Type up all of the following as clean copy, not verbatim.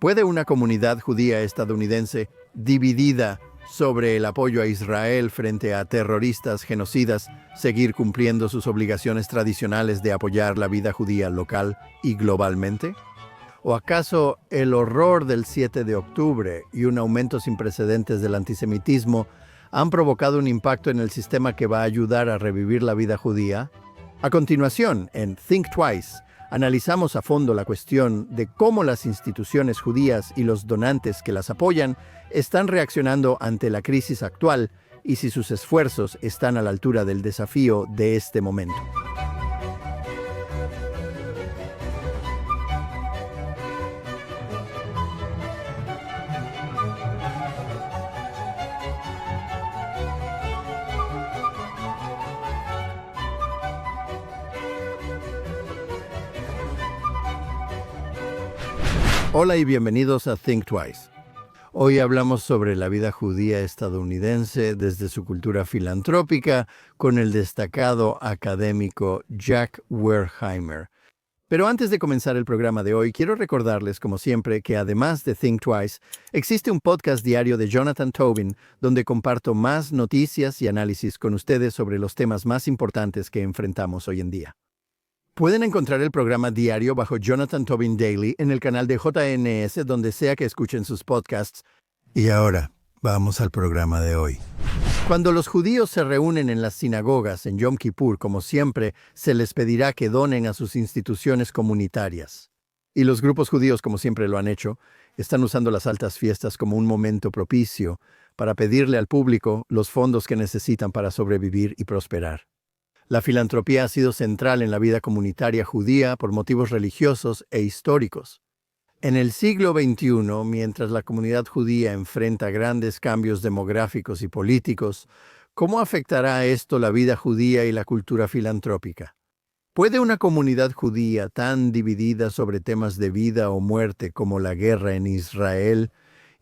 ¿Puede una comunidad judía estadounidense dividida sobre el apoyo a Israel frente a terroristas genocidas seguir cumpliendo sus obligaciones tradicionales de apoyar la vida judía local y globalmente? ¿O acaso el horror del 7 de octubre y un aumento sin precedentes del antisemitismo han provocado un impacto en el sistema que va a ayudar a revivir la vida judía? A continuación, en Think Twice, analizamos a fondo la cuestión de cómo las instituciones judías y los donantes que las apoyan están reaccionando ante la crisis actual y si sus esfuerzos están a la altura del desafío de este momento. Hola y bienvenidos a Think Twice. Hoy hablamos sobre la vida judía estadounidense desde su cultura filantrópica con el destacado académico Jack Wertheimer. Pero antes de comenzar el programa de hoy, quiero recordarles, como siempre, que además de Think Twice, existe un podcast diario de Jonathan Tobin donde comparto más noticias y análisis con ustedes sobre los temas más importantes que enfrentamos hoy en día. Pueden encontrar el programa diario bajo Jonathan Tobin Daily en el canal de JNS donde sea que escuchen sus podcasts. Y ahora, vamos al programa de hoy. Cuando los judíos se reúnen en las sinagogas en Yom Kippur, como siempre, se les pedirá que donen a sus instituciones comunitarias. Y los grupos judíos, como siempre lo han hecho, están usando las altas fiestas como un momento propicio para pedirle al público los fondos que necesitan para sobrevivir y prosperar. La filantropía ha sido central en la vida comunitaria judía por motivos religiosos e históricos. En el siglo XXI, mientras la comunidad judía enfrenta grandes cambios demográficos y políticos, ¿cómo afectará esto la vida judía y la cultura filantrópica? ¿Puede una comunidad judía tan dividida sobre temas de vida o muerte como la guerra en Israel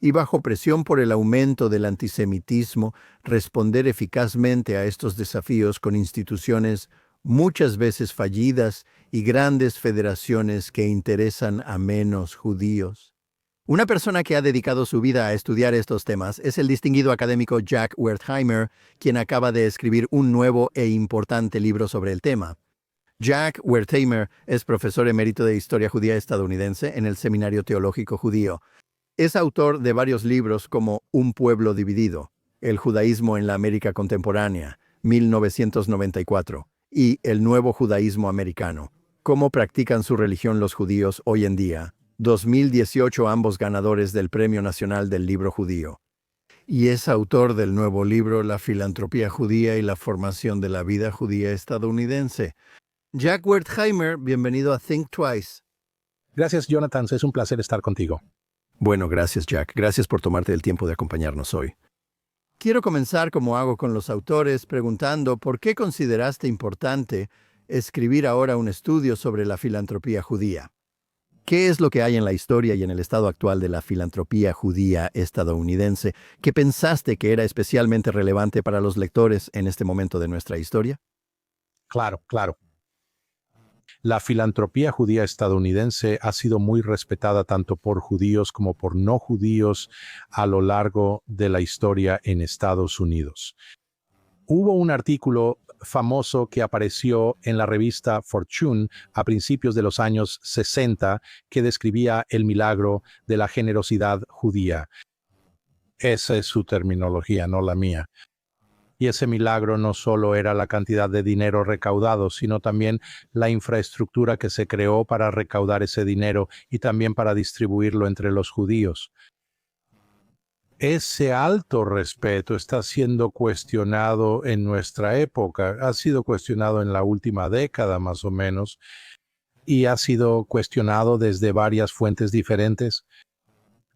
y bajo presión por el aumento del antisemitismo, responder eficazmente a estos desafíos con instituciones muchas veces fallidas y grandes federaciones que interesan a menos judíos? Una persona que ha dedicado su vida a estudiar estos temas es el distinguido académico Jack Wertheimer, quien acaba de escribir un nuevo e importante libro sobre el tema. Jack Wertheimer es profesor emérito de Historia Judía Estadounidense en el Seminario Teológico Judío. Es autor de varios libros como Un pueblo dividido, El judaísmo en la América contemporánea, 1994, y El nuevo judaísmo americano, Cómo practican su religión los judíos hoy en día, 2018, ambos ganadores del Premio Nacional del Libro Judío. Y es autor del nuevo libro La filantropía judía y la formación de la vida judía estadounidense. Jack Wertheimer, bienvenido a Think Twice. Gracias, Jonathan. Es un placer estar contigo. Bueno, gracias, Jack. Gracias por tomarte el tiempo de acompañarnos hoy. Quiero comenzar, como hago con los autores, preguntando por qué consideraste importante escribir ahora un estudio sobre la filantropía judía. ¿Qué es lo que hay en la historia y en el estado actual de la filantropía judía estadounidense que pensaste que era especialmente relevante para los lectores en este momento de nuestra historia? Claro. La filantropía judía estadounidense ha sido muy respetada tanto por judíos como por no judíos a lo largo de la historia en Estados Unidos. Hubo un artículo famoso que apareció en la revista Fortune a principios de los años 60 que describía el milagro de la generosidad judía. Esa es su terminología, no la mía. Y ese milagro no solo era la cantidad de dinero recaudado, sino también la infraestructura que se creó para recaudar ese dinero y también para distribuirlo entre los judíos. Ese alto respeto está siendo cuestionado en nuestra época, ha sido cuestionado en la última década más o menos, y ha sido cuestionado desde varias fuentes diferentes.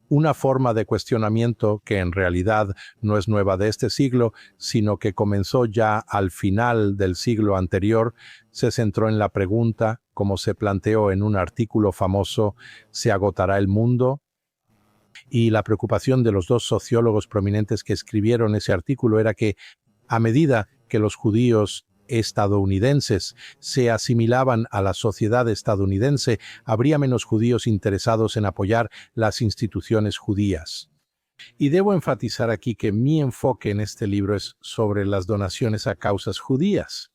Una forma de cuestionamiento que en realidad no es nueva de este siglo, sino que comenzó ya al final del siglo anterior, se centró en la pregunta, como se planteó en un artículo famoso, ¿se agotará el mundo? Y la preocupación de los dos sociólogos prominentes que escribieron ese artículo era que, a medida que los judíos estadounidenses se asimilaban a la sociedad estadounidense, habría menos judíos interesados en apoyar las instituciones judías. Y debo enfatizar aquí que mi enfoque en este libro es sobre las donaciones a causas judías.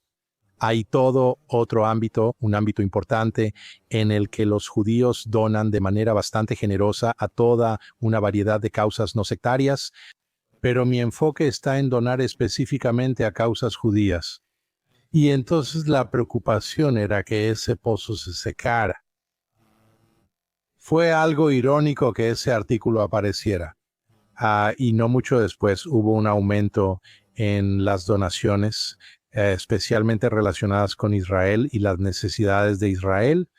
Hay todo otro ámbito, un ámbito importante, en el que los judíos donan de manera bastante generosa a toda una variedad de causas no sectarias, pero mi enfoque está en donar específicamente a causas judías. Y entonces la preocupación era que ese pozo se secara. Fue algo irónico que ese artículo apareciera. Y no mucho después hubo un aumento en las donaciones, especialmente relacionadas con Israel y las necesidades de Israel,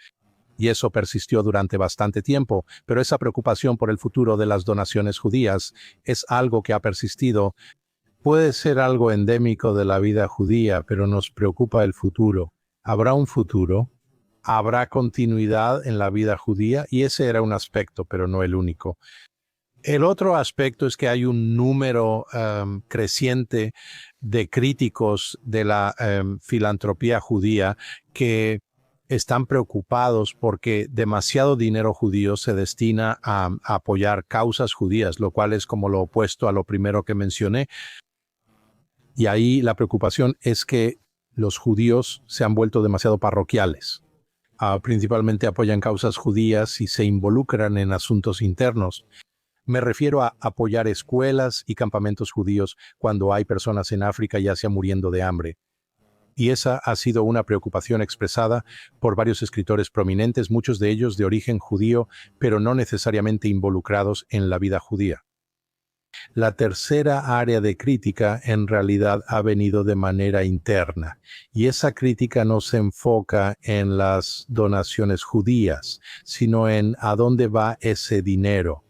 y eso persistió durante bastante tiempo, pero esa preocupación por el futuro de las donaciones judías es algo que ha persistido. Puede ser algo endémico de la vida judía, pero nos preocupa el futuro. ¿Habrá un futuro? ¿Habrá continuidad en la vida judía? Y ese era un aspecto, pero no el único. El otro aspecto es que hay un número creciente de críticos de la filantropía judía que están preocupados porque demasiado dinero judío se destina a apoyar causas judías, lo cual es como lo opuesto a lo primero que mencioné. Y ahí la preocupación es que los judíos se han vuelto demasiado parroquiales. Principalmente apoyan causas judías y se involucran en asuntos internos. Me refiero a apoyar escuelas y campamentos judíos cuando hay personas en África ya sea muriendo de hambre. Y esa ha sido una preocupación expresada por varios escritores prominentes, muchos de ellos de origen judío, pero no necesariamente involucrados en la vida judía. La tercera área de crítica en realidad ha venido de manera interna, y esa crítica no se enfoca en las donaciones judías, sino en a dónde va ese dinero.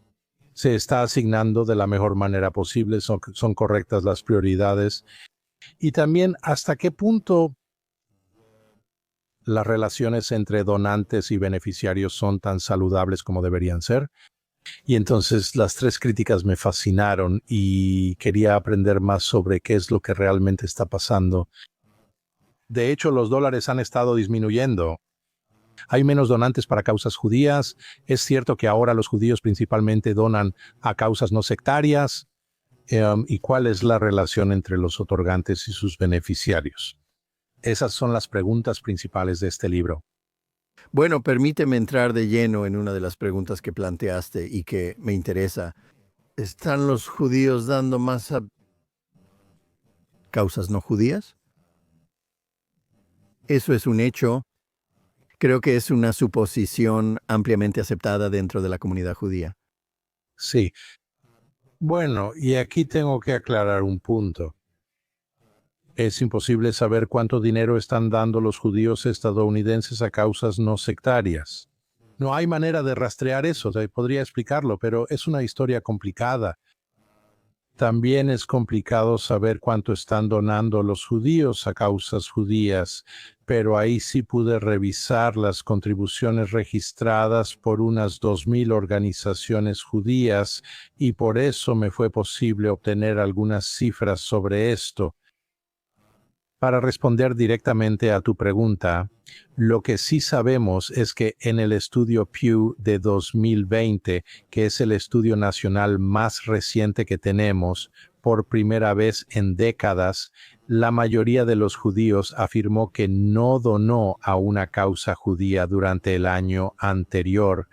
Se está asignando de la mejor manera posible, son correctas las prioridades, y también hasta qué punto las relaciones entre donantes y beneficiarios son tan saludables como deberían ser. Y entonces las tres críticas me fascinaron y quería aprender más sobre qué es lo que realmente está pasando. De hecho, los dólares han estado disminuyendo. Hay menos donantes para causas judías. Es cierto que ahora los judíos principalmente donan a causas no sectarias. ¿Y cuál es la relación entre los otorgantes y sus beneficiarios? Esas son las preguntas principales de este libro. Bueno, permíteme entrar de lleno en una de las preguntas que planteaste y que me interesa. ¿Están los judíos dando más a causas no judías? Eso es un hecho. Creo que es una suposición ampliamente aceptada dentro de la comunidad judía. Sí. Bueno, y aquí tengo que aclarar un punto. Es imposible saber cuánto dinero están dando los judíos estadounidenses a causas no sectarias. No hay manera de rastrear eso, podría explicarlo, pero es una historia complicada. También es complicado saber cuánto están donando los judíos a causas judías, pero ahí sí pude revisar las contribuciones registradas por unas 2,000 organizaciones judías y por eso me fue posible obtener algunas cifras sobre esto. Para responder directamente a tu pregunta, lo que sí sabemos es que en el estudio Pew de 2020, que es el estudio nacional más reciente que tenemos, por primera vez en décadas, la mayoría de los judíos afirmó que no donó a una causa judía durante el año anterior.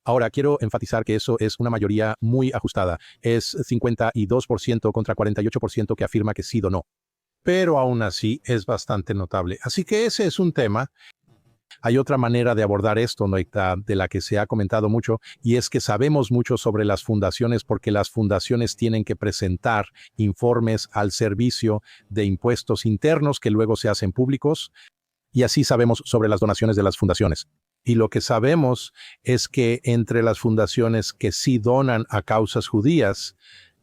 Ahora, quiero enfatizar que eso es una mayoría muy ajustada. Es 52% contra 48% que afirma que sí donó. Pero aún así es bastante notable. Así que ese es un tema. Hay otra manera de abordar esto, Noita, de la que se ha comentado mucho, y es que sabemos mucho sobre las fundaciones porque las fundaciones tienen que presentar informes al Servicio de Impuestos Internos que luego se hacen públicos, y así sabemos sobre las donaciones de las fundaciones. Y lo que sabemos es que entre las fundaciones que sí donan a causas judías,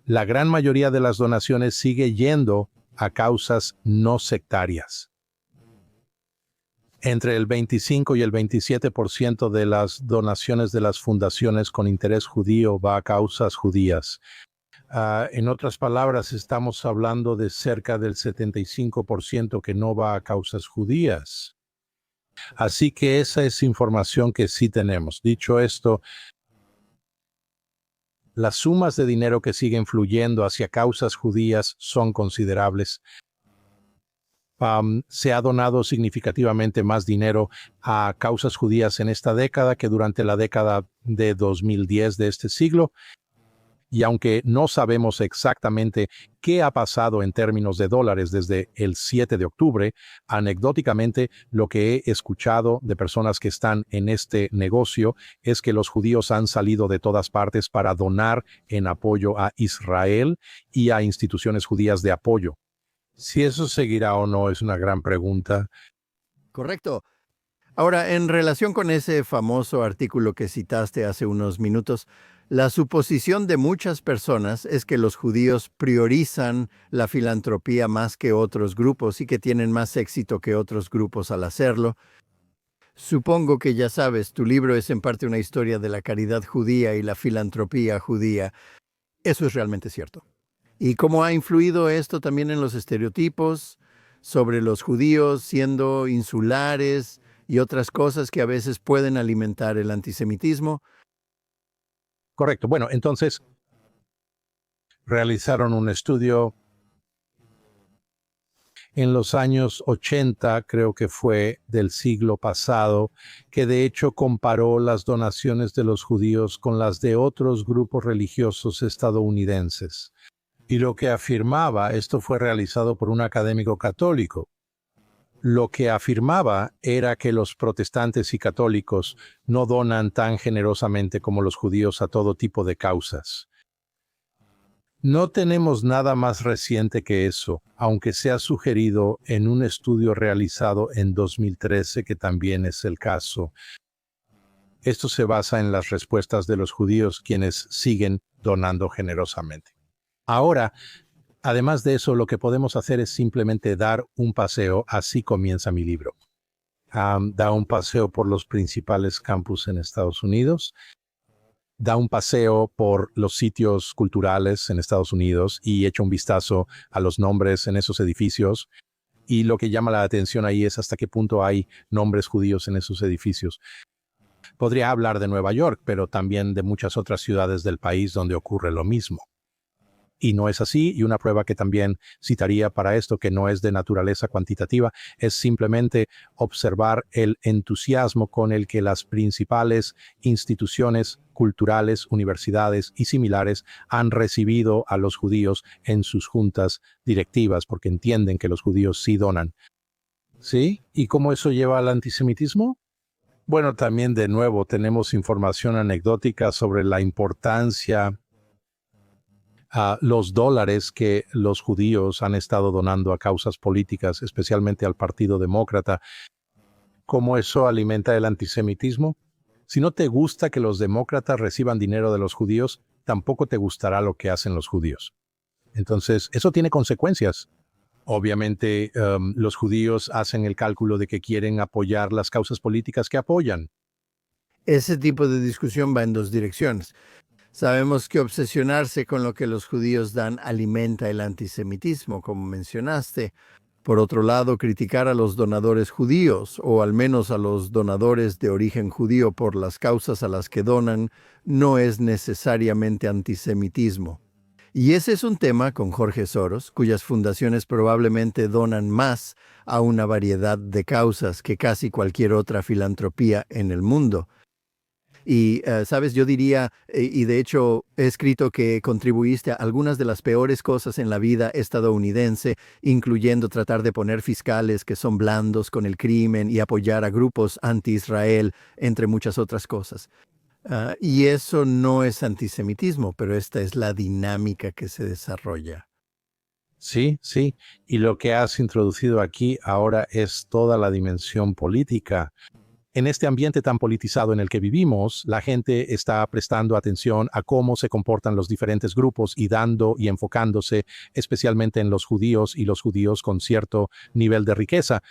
la gran mayoría de las donaciones sigue yendo a causas no sectarias. Entre el 25 y el 27% de las donaciones de las fundaciones con interés judío va a causas judías. En otras palabras, estamos hablando de cerca del 75% que no va a causas judías. Así que esa es información que sí tenemos. Dicho esto, las sumas de dinero que siguen fluyendo hacia causas judías son considerables. Se ha donado significativamente más dinero a causas judías en esta década que durante la década de 2010 de este siglo. Y aunque no sabemos exactamente qué ha pasado en términos de dólares desde el 7 de octubre, anecdóticamente lo que he escuchado de personas que están en este negocio es que los judíos han salido de todas partes para donar en apoyo a Israel y a instituciones judías de apoyo. Si eso seguirá o no es una gran pregunta. Correcto. Ahora, en relación con ese famoso artículo que citaste hace unos minutos, la suposición de muchas personas es que los judíos priorizan la filantropía más que otros grupos y que tienen más éxito que otros grupos al hacerlo. Supongo que ya sabes, tu libro es en parte una historia de la caridad judía y la filantropía judía. Eso es realmente cierto. ¿Y cómo ha influido esto también en los estereotipos sobre los judíos siendo insulares y otras cosas que a veces pueden alimentar el antisemitismo? Correcto. Bueno, entonces realizaron un estudio en los años 80, creo que fue del siglo pasado, que de hecho comparó las donaciones de los judíos con las de otros grupos religiosos estadounidenses. Y lo que afirmaba, esto fue realizado por un académico católico, lo que afirmaba era que los protestantes y católicos no donan tan generosamente como los judíos a todo tipo de causas. No tenemos nada más reciente que eso, aunque se ha sugerido en un estudio realizado en 2013 que también es el caso. Esto se basa en las respuestas de los judíos quienes siguen donando generosamente. Ahora, además de eso, lo que podemos hacer es simplemente dar un paseo. Así comienza mi libro. Da un paseo por los principales campus en Estados Unidos. Da un paseo por los sitios culturales en Estados Unidos y echa un vistazo a los nombres en esos edificios. Y lo que llama la atención ahí es hasta qué punto hay nombres judíos en esos edificios. Podría hablar de Nueva York, pero también de muchas otras ciudades del país donde ocurre lo mismo. Y no es así, y una prueba que también citaría para esto, que no es de naturaleza cuantitativa, es simplemente observar el entusiasmo con el que las principales instituciones culturales, universidades y similares han recibido a los judíos en sus juntas directivas, porque entienden que los judíos sí donan. ¿Sí? ¿Y cómo eso lleva al antisemitismo? Bueno, también de nuevo tenemos información anecdótica sobre la importancia los dólares que los judíos han estado donando a causas políticas, especialmente al Partido Demócrata. ¿Cómo eso alimenta el antisemitismo? Si no te gusta que los demócratas reciban dinero de los judíos, tampoco te gustará lo que hacen los judíos. Entonces, eso tiene consecuencias. Obviamente, los judíos hacen el cálculo de que quieren apoyar las causas políticas que apoyan. Ese tipo de discusión va en dos direcciones. Sabemos que obsesionarse con lo que los judíos dan alimenta el antisemitismo, como mencionaste. Por otro lado, criticar a los donadores judíos, o al menos a los donadores de origen judío por las causas a las que donan, no es necesariamente antisemitismo. Y ese es un tema con Jorge Soros, cuyas fundaciones probablemente donan más a una variedad de causas que casi cualquier otra filantropía en el mundo. Y, sabes, yo diría, y de hecho he escrito que contribuiste a algunas de las peores cosas en la vida estadounidense, incluyendo tratar de poner fiscales que son blandos con el crimen y apoyar a grupos anti-Israel, entre muchas otras cosas. Y eso no es antisemitismo, pero esta es la dinámica que se desarrolla. Sí, sí. Y lo que has introducido aquí ahora es toda la dimensión política. En este ambiente tan politizado en el que vivimos, la gente está prestando atención a cómo se comportan los diferentes grupos y dando y enfocándose especialmente en los judíos y los judíos con cierto nivel de riqueza.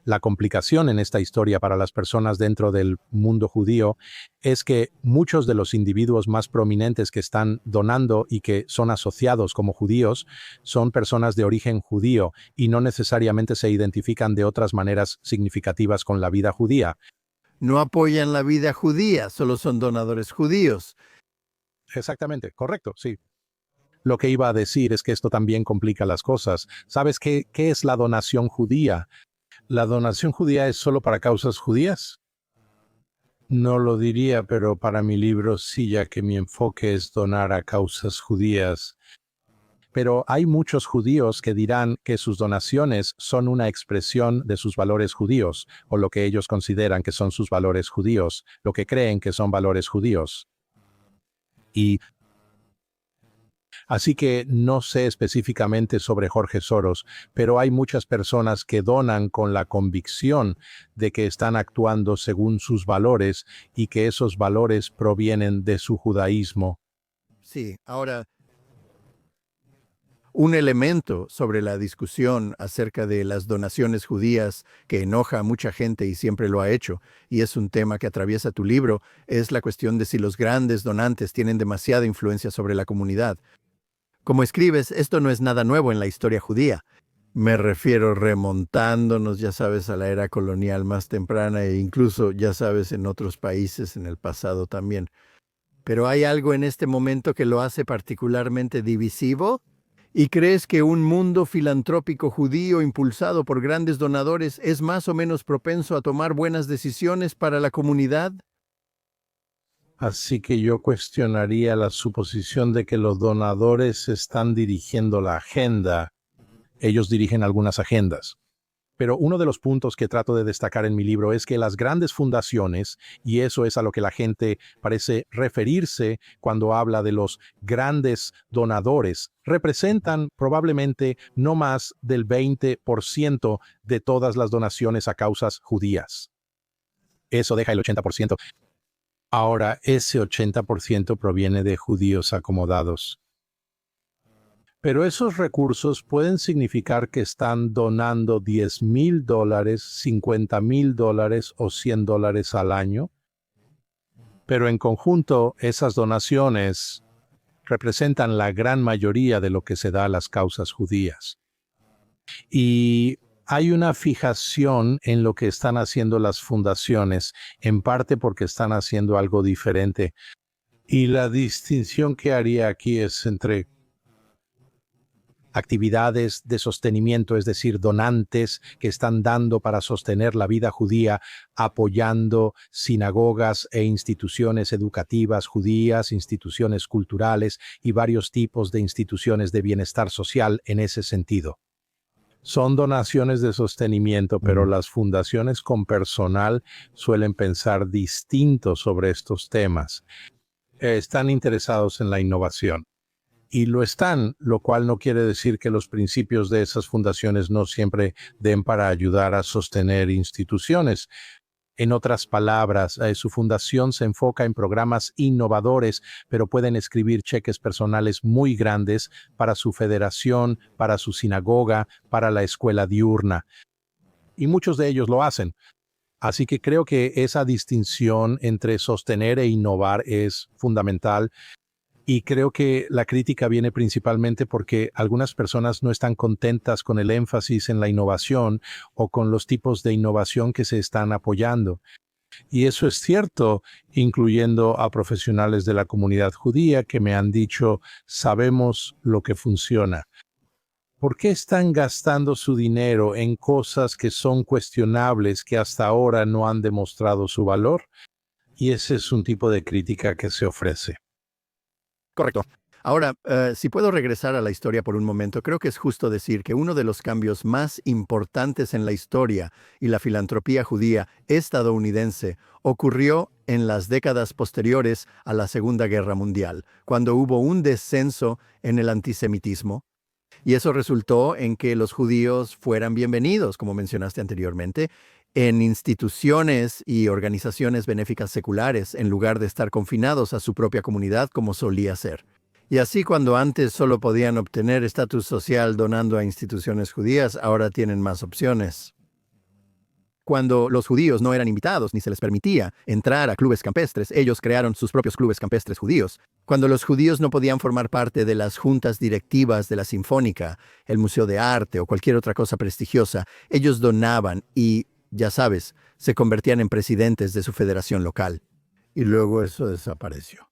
La complicación en esta historia para las personas dentro del mundo judío es que muchos de los individuos más prominentes que están donando y que son asociados como judíos son personas de origen judío y no necesariamente se identifican de otras maneras significativas con la vida judía. No apoyan la vida judía, solo son donadores judíos. Exactamente, correcto, sí. Lo que iba a decir es que esto también complica las cosas. ¿Sabes qué es la donación judía? ¿La donación judía es solo para causas judías? No lo diría, pero para mi libro sí, ya que mi enfoque es donar a causas judías. Pero hay muchos judíos que dirán que sus donaciones son una expresión de sus valores judíos, o lo que ellos consideran que son sus valores judíos, lo que creen que son valores judíos. Y así que no sé específicamente sobre Jorge Soros, pero hay muchas personas que donan con la convicción de que están actuando según sus valores y que esos valores provienen de su judaísmo. Sí, ahora, un elemento sobre la discusión acerca de las donaciones judías que enoja a mucha gente y siempre lo ha hecho, y es un tema que atraviesa tu libro, es la cuestión de si los grandes donantes tienen demasiada influencia sobre la comunidad. Como escribes, esto no es nada nuevo en la historia judía. Me refiero remontándonos, ya sabes, a la era colonial más temprana e incluso, ya sabes, en otros países en el pasado también. Pero ¿hay algo en este momento que lo hace particularmente divisivo? ¿Y crees que un mundo filantrópico judío impulsado por grandes donadores es más o menos propenso a tomar buenas decisiones para la comunidad? Así que yo cuestionaría la suposición de que los donadores están dirigiendo la agenda. Ellos dirigen algunas agendas. Pero uno de los puntos que trato de destacar en mi libro es que las grandes fundaciones, y eso es a lo que la gente parece referirse cuando habla de los grandes donadores, representan probablemente no más del 20% de todas las donaciones a causas judías. Eso deja el 80%. Ahora, ese 80% proviene de judíos acomodados. Pero esos recursos pueden significar que están donando $10,000, $50,000 o $100 al año. Pero en conjunto, esas donaciones representan la gran mayoría de lo que se da a las causas judías. Y hay una fijación en lo que están haciendo las fundaciones, en parte porque están haciendo algo diferente. Y la distinción que haría aquí es entre actividades de sostenimiento, es decir, donantes que están dando para sostener la vida judía, apoyando sinagogas e instituciones educativas judías, instituciones culturales y varios tipos de instituciones de bienestar social en ese sentido. Son donaciones de sostenimiento, pero las fundaciones con personal suelen pensar distinto sobre estos temas. Están interesados en la innovación. Y lo están, lo cual no quiere decir que los principios de esas fundaciones no siempre den para ayudar a sostener instituciones. En otras palabras, su fundación se enfoca en programas innovadores, pero pueden escribir cheques personales muy grandes para su federación, para su sinagoga, para la escuela diurna. Y muchos de ellos lo hacen. Así que creo que esa distinción entre sostener e innovar es fundamental. Y creo que la crítica viene principalmente porque algunas personas no están contentas con el énfasis en la innovación o con los tipos de innovación que se están apoyando. Y eso es cierto, incluyendo a profesionales de la comunidad judía que me han dicho, sabemos lo que funciona. ¿Por qué están gastando su dinero en cosas que son cuestionables, que hasta ahora no han demostrado su valor? Y ese es un tipo de crítica que se ofrece. Correcto. Ahora, si puedo regresar a la historia por un momento, creo que es justo decir que uno de los cambios más importantes en la historia y la filantropía judía estadounidense ocurrió en las décadas posteriores a la Segunda Guerra Mundial, cuando hubo un descenso en el antisemitismo. Y eso resultó en que los judíos fueran bienvenidos, como mencionaste anteriormente, en instituciones y organizaciones benéficas seculares, en lugar de estar confinados a su propia comunidad como solía ser. Y así, cuando antes solo podían obtener estatus social donando a instituciones judías, ahora tienen más opciones. Cuando los judíos no eran invitados ni se les permitía entrar a clubes campestres, ellos crearon sus propios clubes campestres judíos. Cuando los judíos no podían formar parte de las juntas directivas de la Sinfónica, el Museo de Arte o cualquier otra cosa prestigiosa, ellos donaban y, ya sabes, se convertían en presidentes de su federación local. Y luego eso desapareció.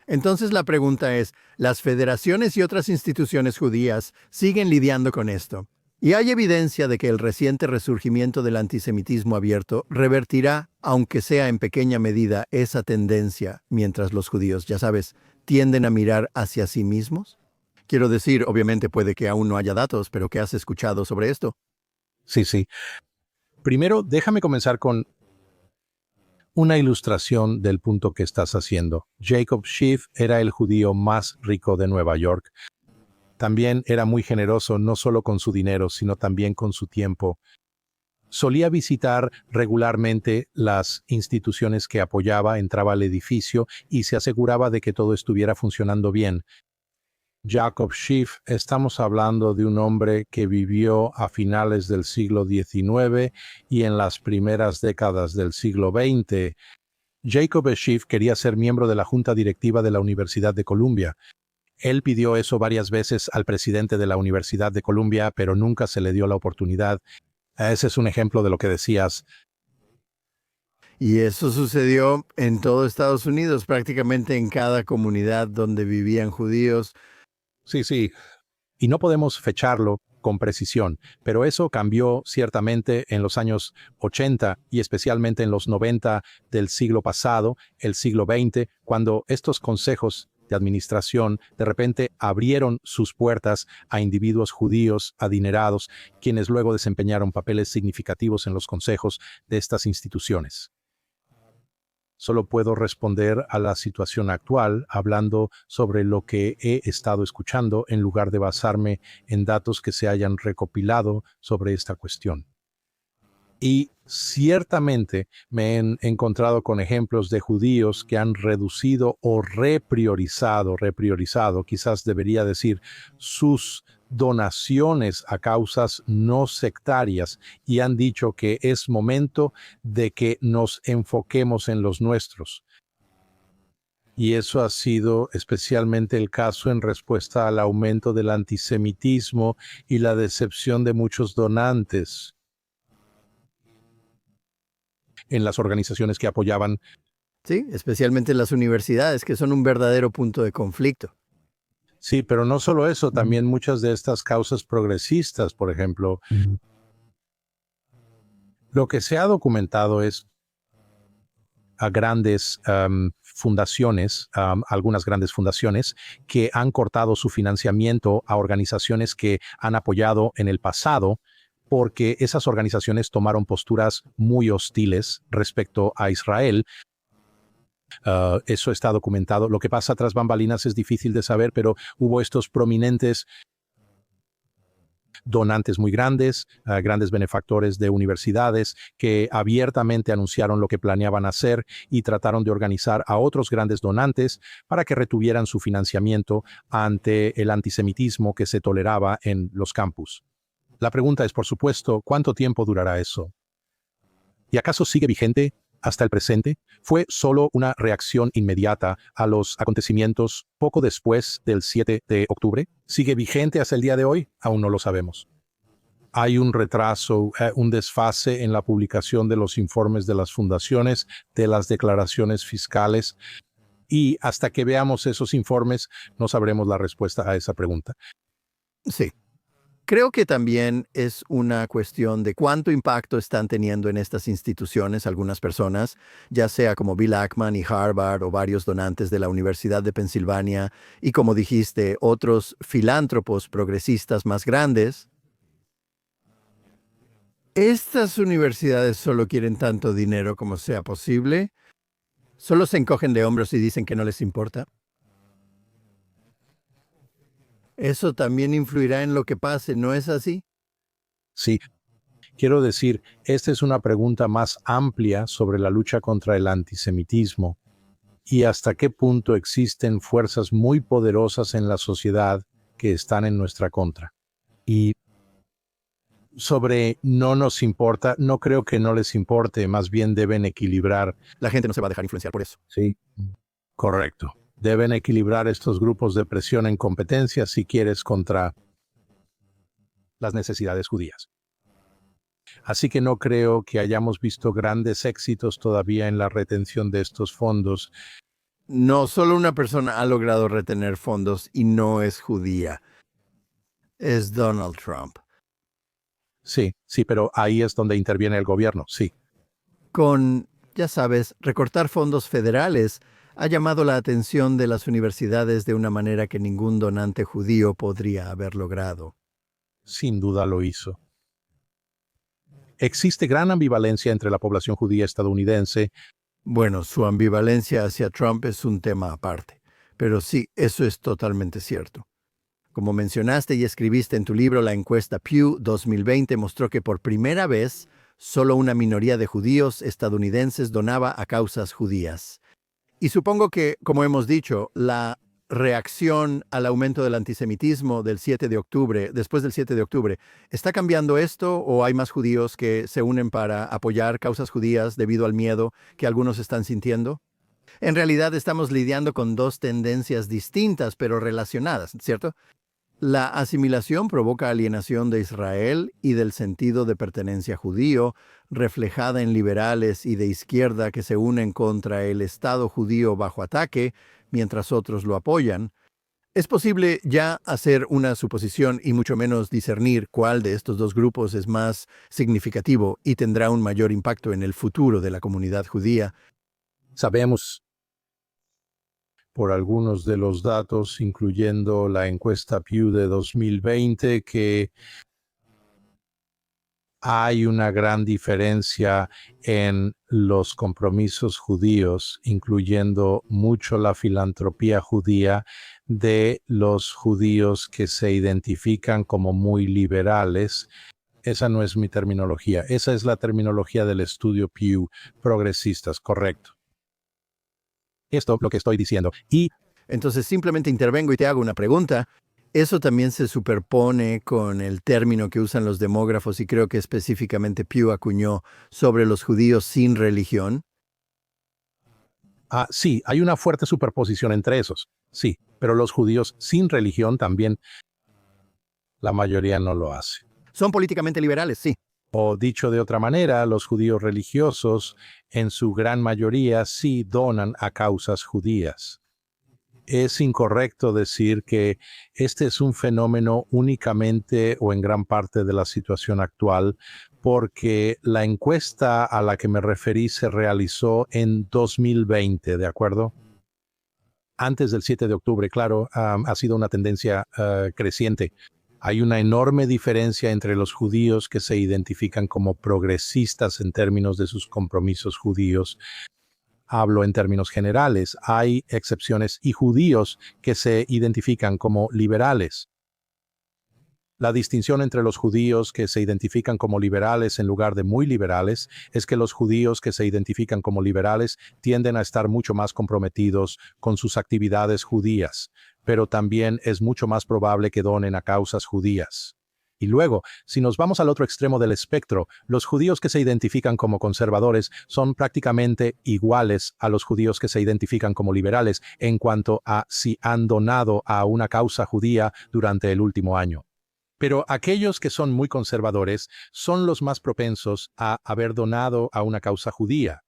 Entonces la pregunta es, ¿las federaciones y otras instituciones judías siguen lidiando con esto? Y hay evidencia de que el reciente resurgimiento del antisemitismo abierto revertirá, aunque sea en pequeña medida, esa tendencia, mientras los judíos, ya sabes, tienden a mirar hacia sí mismos. Quiero decir, obviamente puede que aún no haya datos, pero ¿qué has escuchado sobre esto? Sí. Primero, déjame comenzar con una ilustración del punto que estás haciendo. Jacob Schiff era el judío más rico de Nueva York. También era muy generoso no solo con su dinero, sino también con su tiempo. Solía visitar regularmente las instituciones que apoyaba, entraba al edificio y se aseguraba de que todo estuviera funcionando bien. Jacob Schiff, estamos hablando de un hombre que vivió a finales del siglo XIX y en las primeras décadas del siglo XX. Jacob Schiff quería ser miembro de la junta directiva de la Universidad de Columbia. Él pidió eso varias veces al presidente de la Universidad de Columbia, pero nunca se le dio la oportunidad. Ese es un ejemplo de lo que decías. Y eso sucedió en todo Estados Unidos, prácticamente en cada comunidad donde vivían judíos. Sí. Y no podemos fecharlo con precisión, pero eso cambió ciertamente en los años 80 y especialmente en los 90 del siglo pasado, el siglo XX, cuando estos consejos de administración de repente abrieron sus puertas a individuos judíos adinerados, quienes luego desempeñaron papeles significativos en los consejos de estas instituciones. Solo puedo responder a la situación actual hablando sobre lo que he estado escuchando en lugar de basarme en datos que se hayan recopilado sobre esta cuestión. Y ciertamente me he encontrado con ejemplos de judíos que han reducido o repriorizado, quizás debería decir, sus donaciones a causas no sectarias y han dicho que es momento de que nos enfoquemos en los nuestros. Y eso ha sido especialmente el caso en respuesta al aumento del antisemitismo y la decepción de muchos donantes en las organizaciones que apoyaban. Sí, especialmente en las universidades, que son un verdadero punto de conflicto. Sí, pero no solo eso, también muchas de estas causas progresistas, por ejemplo. Lo que se ha documentado es a grandes fundaciones, algunas grandes fundaciones, que han cortado su financiamiento a organizaciones que han apoyado en el pasado, porque esas organizaciones tomaron posturas muy hostiles respecto a Israel. Eso está documentado. Lo que pasa tras bambalinas es difícil de saber, pero hubo estos prominentes donantes muy grandes, grandes benefactores de universidades que abiertamente anunciaron lo que planeaban hacer y trataron de organizar a otros grandes donantes para que retuvieran su financiamiento ante el antisemitismo que se toleraba en los campus. La pregunta es, por supuesto, ¿cuánto tiempo durará eso? ¿Y acaso sigue vigente hasta el presente? ¿Fue solo una reacción inmediata a los acontecimientos poco después del 7 de octubre? ¿Sigue vigente hasta el día de hoy? Aún no lo sabemos. Hay un retraso, un desfase en la publicación de los informes de las fundaciones, de las declaraciones fiscales, y hasta que veamos esos informes no sabremos la respuesta a esa pregunta. Sí. Creo que también es una cuestión de cuánto impacto están teniendo en estas instituciones algunas personas, ya sea como Bill Ackman y Harvard o varios donantes de la Universidad de Pensilvania y, como dijiste, otros filántropos progresistas más grandes. Estas universidades solo quieren tanto dinero como sea posible. Solo se encogen de hombros y dicen que no les importa. Eso también influirá en lo que pase, ¿no es así? Sí, quiero decir, esta es una pregunta más amplia sobre la lucha contra el antisemitismo y hasta qué punto existen fuerzas muy poderosas en la sociedad que están en nuestra contra. Y Sobre no nos importa, no creo que no les importe, más bien deben equilibrar. La gente no se va a dejar influenciar por eso. Sí, correcto. Deben equilibrar estos grupos de presión en competencia, si quieres, contra las necesidades judías. Así que no creo que hayamos visto grandes éxitos todavía en la retención de estos fondos. No, solo una persona ha logrado retener fondos y no es judía. Es Donald Trump. Sí, pero ahí es donde interviene el gobierno, sí. Con, ya sabes, recortar fondos federales ha llamado la atención de las universidades de una manera que ningún donante judío podría haber logrado. Sin duda lo hizo. Existe gran ambivalencia entre la población judía estadounidense. Bueno, su ambivalencia hacia Trump es un tema aparte, pero sí, eso es totalmente cierto. Como mencionaste y escribiste en tu libro, la encuesta Pew 2020 mostró que por primera vez solo una minoría de judíos estadounidenses donaba a causas judías. Y supongo que, como hemos dicho, la reacción al aumento del antisemitismo del 7 de octubre, después del 7 de octubre, ¿está cambiando esto o hay más judíos que se unen para apoyar causas judías debido al miedo que algunos están sintiendo? En realidad estamos lidiando con dos tendencias distintas pero relacionadas, ¿cierto? La asimilación provoca alienación de Israel y del sentido de pertenencia judío, reflejada en liberales y de izquierda que se unen contra el Estado judío bajo ataque, mientras otros lo apoyan. Es posible ya hacer una suposición y mucho menos discernir cuál de estos dos grupos es más significativo y tendrá un mayor impacto en el futuro de la comunidad judía. Sabemos por algunos de los datos, incluyendo la encuesta Pew de 2020, que hay una gran diferencia en los compromisos judíos, incluyendo mucho la filantropía judía, de los judíos que se identifican como muy liberales. Esa no es mi terminología, esa es la terminología del estudio Pew, progresistas, correcto. Esto lo que estoy diciendo. Y entonces simplemente intervengo y te hago una pregunta. Eso también se superpone con el término que usan los demógrafos y creo que específicamente Pew acuñó sobre los judíos sin religión. Sí, hay una fuerte superposición entre esos. Sí, pero los judíos sin religión también, la mayoría no lo hace. Son políticamente liberales, sí. O dicho de otra manera, los judíos religiosos, en su gran mayoría, sí donan a causas judías. Es incorrecto decir que este es un fenómeno únicamente o en gran parte de la situación actual, porque la encuesta a la que me referí se realizó en 2020, ¿de acuerdo? Antes del 7 de octubre, claro, ha sido una tendencia creciente. Hay una enorme diferencia entre los judíos que se identifican como progresistas en términos de sus compromisos judíos. Hablo en términos generales. Hay excepciones y judíos que se identifican como liberales. La distinción entre los judíos que se identifican como liberales en lugar de muy liberales es que los judíos que se identifican como liberales tienden a estar mucho más comprometidos con sus actividades judías, pero también es mucho más probable que donen a causas judías. Y luego, si nos vamos al otro extremo del espectro, los judíos que se identifican como conservadores son prácticamente iguales a los judíos que se identifican como liberales en cuanto a si han donado a una causa judía durante el último año. Pero aquellos que son muy conservadores son los más propensos a haber donado a una causa judía.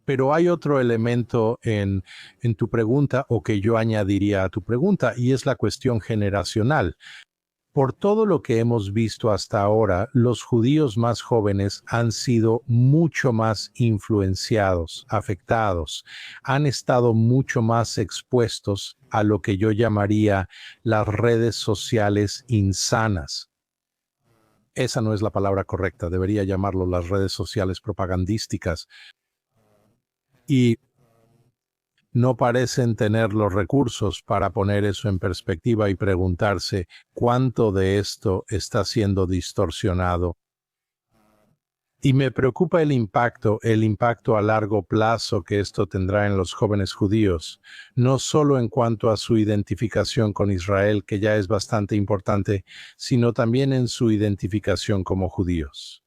Pero hay otro elemento en tu pregunta, o que yo añadiría a tu pregunta, y es la cuestión generacional. Por todo lo que hemos visto hasta ahora, los judíos más jóvenes han sido mucho más influenciados, afectados, han estado mucho más expuestos a lo que yo llamaría las redes sociales insanas. Esa no es la palabra correcta, debería llamarlo las redes sociales propagandísticas. Y no parecen tener los recursos para poner eso en perspectiva y preguntarse cuánto de esto está siendo distorsionado. Y me preocupa el impacto a largo plazo que esto tendrá en los jóvenes judíos, no solo en cuanto a su identificación con Israel, que ya es bastante importante, sino también en su identificación como judíos.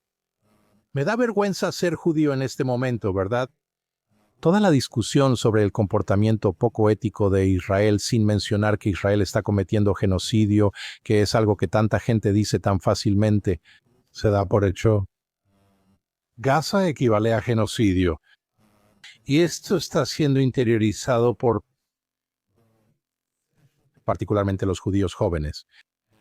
Me da vergüenza ser judío en este momento, ¿verdad? Toda la discusión sobre el comportamiento poco ético de Israel, sin mencionar que Israel está cometiendo genocidio, que es algo que tanta gente dice tan fácilmente, se da por hecho. Gaza equivale a genocidio, y esto está siendo interiorizado por particularmente los judíos jóvenes.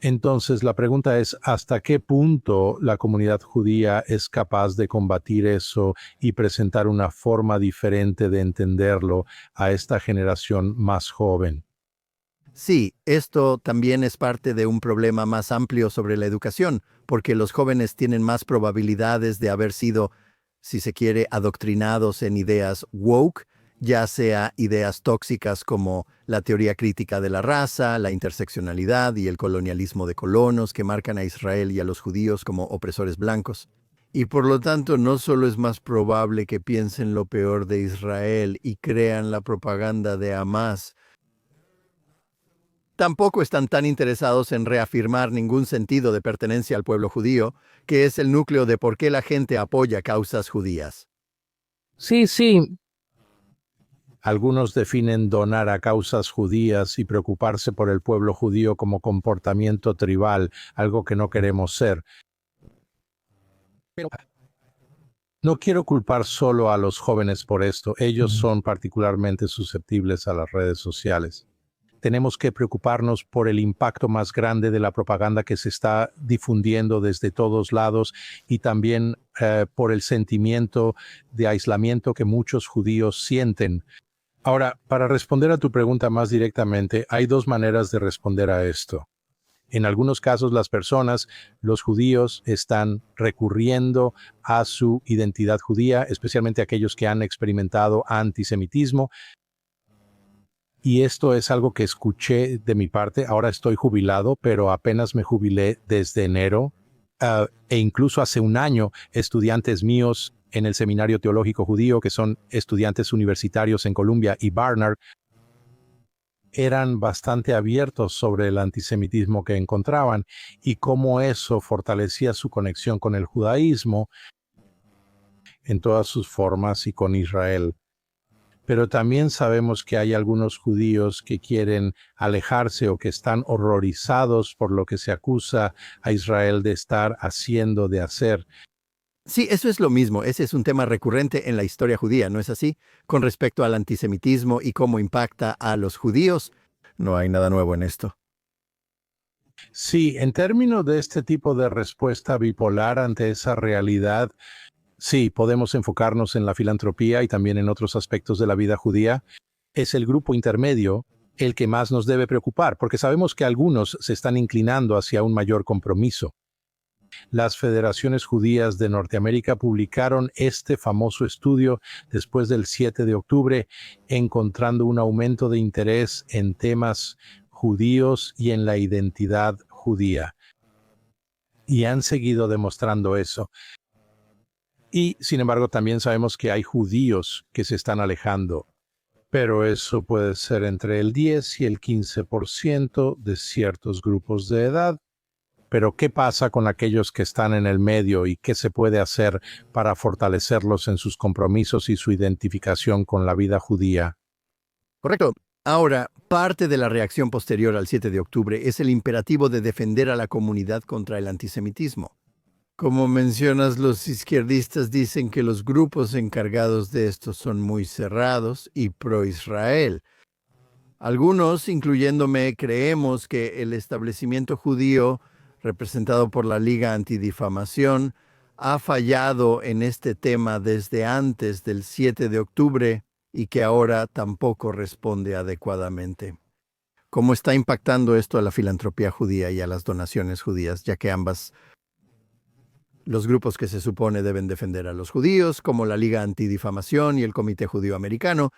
Entonces, la pregunta es, ¿hasta qué punto la comunidad judía es capaz de combatir eso y presentar una forma diferente de entenderlo a esta generación más joven? Sí, esto también es parte de un problema más amplio sobre la educación, porque los jóvenes tienen más probabilidades de haber sido, si se quiere, adoctrinados en ideas woke, ya sea ideas tóxicas como la teoría crítica de la raza, la interseccionalidad y el colonialismo de colonos que marcan a Israel y a los judíos como opresores blancos. Y por lo tanto, no solo es más probable que piensen lo peor de Israel y crean la propaganda de Hamas, tampoco están tan interesados en reafirmar ningún sentido de pertenencia al pueblo judío, que es el núcleo de por qué la gente apoya causas judías. Sí, Algunos definen donar a causas judías y preocuparse por el pueblo judío como comportamiento tribal, algo que no queremos ser. Pero no quiero culpar solo a los jóvenes por esto, ellos son particularmente susceptibles a las redes sociales. Tenemos que preocuparnos por el impacto más grande de la propaganda que se está difundiendo desde todos lados y también por el sentimiento de aislamiento que muchos judíos sienten. Ahora, para responder a tu pregunta más directamente, hay dos maneras de responder a esto. En algunos casos las personas, los judíos, están recurriendo a su identidad judía, especialmente aquellos que han experimentado antisemitismo. Y esto es algo que escuché de mi parte. Ahora estoy jubilado, pero apenas me jubilé desde enero. E incluso hace un año, estudiantes míos en el Seminario Teológico Judío, que son estudiantes universitarios en Columbia y Barnard, eran bastante abiertos sobre el antisemitismo que encontraban y cómo eso fortalecía su conexión con el judaísmo en todas sus formas y con Israel. Pero también sabemos que hay algunos judíos que quieren alejarse o que están horrorizados por lo que se acusa a Israel de estar haciendo, de hacer. Sí, eso es lo mismo. Ese es un tema recurrente en la historia judía, ¿no es así? Con respecto al antisemitismo y cómo impacta a los judíos, no hay nada nuevo en esto. Sí, en términos de este tipo de respuesta bipolar ante esa realidad, sí, podemos enfocarnos en la filantropía y también en otros aspectos de la vida judía. Es el grupo intermedio el que más nos debe preocupar, porque sabemos que algunos se están inclinando hacia un mayor compromiso. Las federaciones judías de Norteamérica publicaron este famoso estudio después del 7 de octubre, encontrando un aumento de interés en temas judíos y en la identidad judía. Y han seguido demostrando eso. Y, sin embargo, también sabemos que hay judíos que se están alejando. Pero eso puede ser entre el 10 y el 15% de ciertos grupos de edad. Pero, ¿qué pasa con aquellos que están en el medio y qué se puede hacer para fortalecerlos en sus compromisos y su identificación con la vida judía? Correcto. Ahora, parte de la reacción posterior al 7 de octubre es el imperativo de defender a la comunidad contra el antisemitismo. Como mencionas, los izquierdistas dicen que los grupos encargados de esto son muy cerrados y pro-Israel. Algunos, incluyéndome, creemos que el establecimiento judío, representado por la Liga Antidifamación, ha fallado en este tema desde antes del 7 de octubre y que ahora tampoco responde adecuadamente. ¿Cómo está impactando esto a la filantropía judía y a las donaciones judías, ya que los grupos que se supone deben defender a los judíos, como la Liga Antidifamación y el Comité Judío Americano,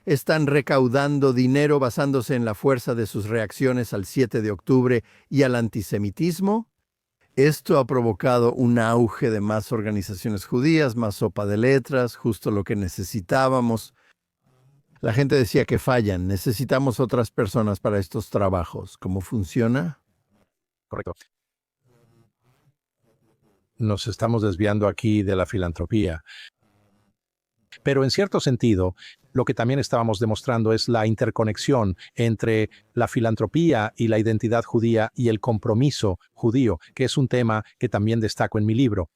están recaudando dinero basándose en la fuerza de sus reacciones al 7 de octubre y al antisemitismo? Esto ha provocado un auge de más organizaciones judías, más sopa de letras, justo lo que necesitábamos. La gente decía que fallan, necesitamos otras personas para estos trabajos. ¿Cómo funciona? Correcto. Nos estamos desviando aquí de la filantropía. Pero en cierto sentido, lo que también estábamos demostrando es la interconexión entre la filantropía y la identidad judía y el compromiso judío, que es un tema que también destaco en mi libro.